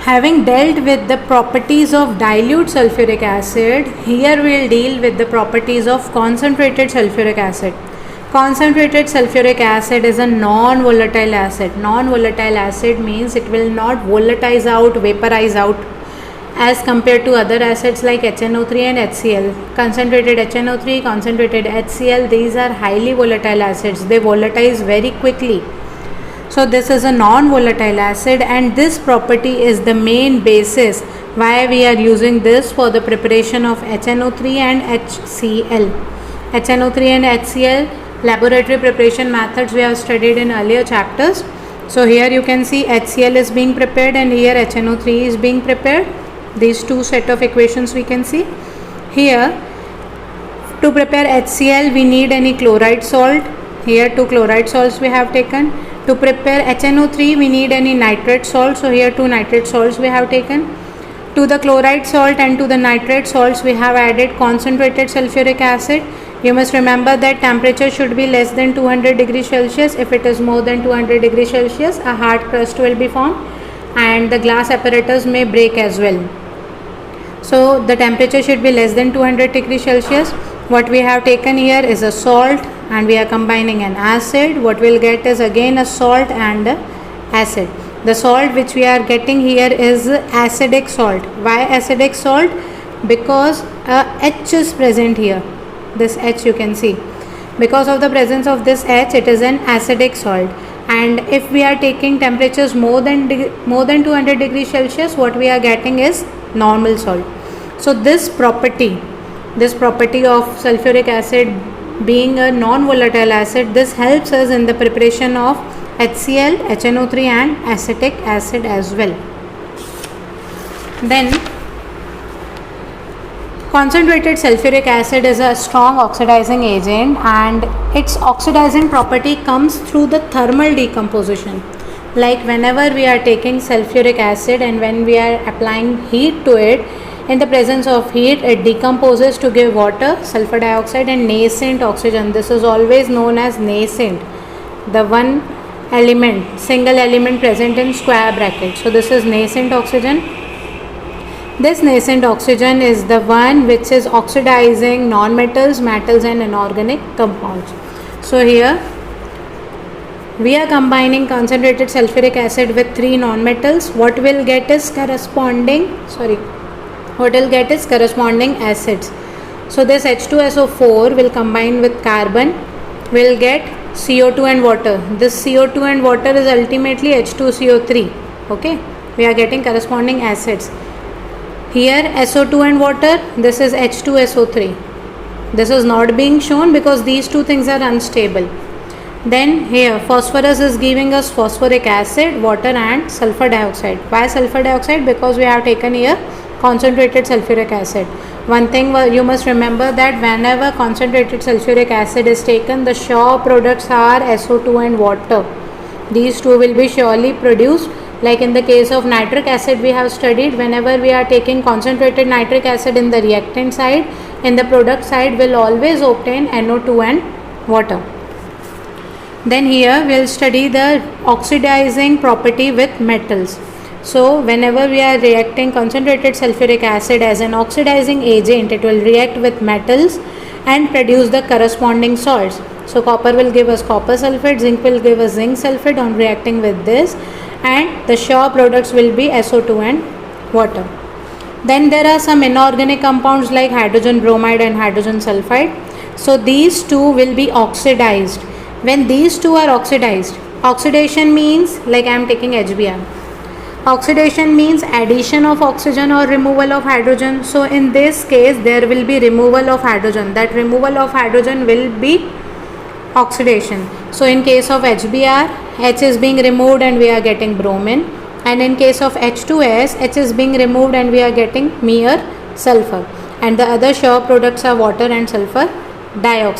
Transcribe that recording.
Having dealt with the properties of dilute sulfuric acid, here we will deal with the properties of concentrated sulfuric acid. Concentrated sulfuric acid is a non-volatile acid. Non-volatile acid means it will not volatilize out, vaporize out as compared to other acids like HNO3 and HCl. Concentrated HNO3, concentrated HCl, these are highly volatile acids. They volatilize very quickly. So this is a non-volatile acid, and this property is the main basis why we are using this for the preparation of HNO3 and HCl. HNO3 and HCl laboratory preparation methods we have studied in earlier chapters. So here you can see HCl is being prepared and here HNO3 is being prepared. These two set of equations we can see. Here to prepare HCl we need any chloride salt. Here two chloride salts we have taken. To prepare HNO3 we need any nitrate salt, so here two nitrate salts we have taken. To the chloride salt and to the nitrate salts we have added concentrated sulfuric acid. You must remember that temperature should be less than 200 degrees Celsius. If it is more than 200 degrees Celsius, a hard crust will be formed and the glass apparatus may break as well. So the temperature should be less than 200 degrees Celsius. What we have taken here is a salt and we are combining an acid. What we'll get is again a salt and a acid. The salt which we are getting here is acidic salt. Why acidic salt? Because H is present here. This H you can see. Because of the presence of this H, it is an acidic salt. And if we are taking temperatures more than 200 degrees Celsius, what we are getting is normal salt. So this property of sulfuric acid being a non-volatile acid, this helps us in the preparation of HCl, HNO3 and acetic acid as well. Then concentrated sulfuric acid is a strong oxidizing agent and its oxidizing property comes through the thermal decomposition. Like whenever we are taking sulfuric acid and when we are applying heat to it, in the presence of heat, it decomposes to give water, sulfur dioxide and nascent oxygen. This is always known as nascent, the one element, single element present in square bracket. So this is nascent oxygen. This nascent oxygen is the one which is oxidizing non-metals, metals and inorganic compounds. So here we are combining concentrated sulfuric acid with three non-metals. What we'll get is corresponding acids. So this H2SO4 will combine with carbon, will get CO2 and water. This CO2 and water is ultimately H2CO3. Okay, we are getting corresponding acids. Here SO2 and water, this is H2SO3. This is not being shown because these two things are unstable. Then here phosphorus is giving us phosphoric acid, water and sulfur dioxide. Why sulfur dioxide? Because we have taken here concentrated sulfuric acid. One thing you must remember that whenever concentrated sulfuric acid is taken, the sure products are SO2 and water. These two will be surely produced. Like in the case of nitric acid we have studied, whenever we are taking concentrated nitric acid in the reactant side, in the product side will always obtain NO2 and water. Then here we will study the oxidizing property with metals. So whenever we are reacting concentrated sulfuric acid as an oxidizing agent, it will react with metals and produce the corresponding salts. So copper will give us copper sulfate, zinc will give us zinc sulfate on reacting with this, and the sure products will be SO2 and water. Then there are some inorganic compounds like hydrogen bromide and hydrogen sulfide. So these two will be oxidized. When these two are oxidized, oxidation means, like I am taking HBr. Oxidation means addition of oxygen or removal of hydrogen. So in this case there will be removal of hydrogen. That removal of hydrogen will be oxidation. So in case of HBr, H is being removed and we are getting bromine, and in case of H2S, H is being removed and we are getting mere sulfur, and the other sure products are water and sulfur dioxide.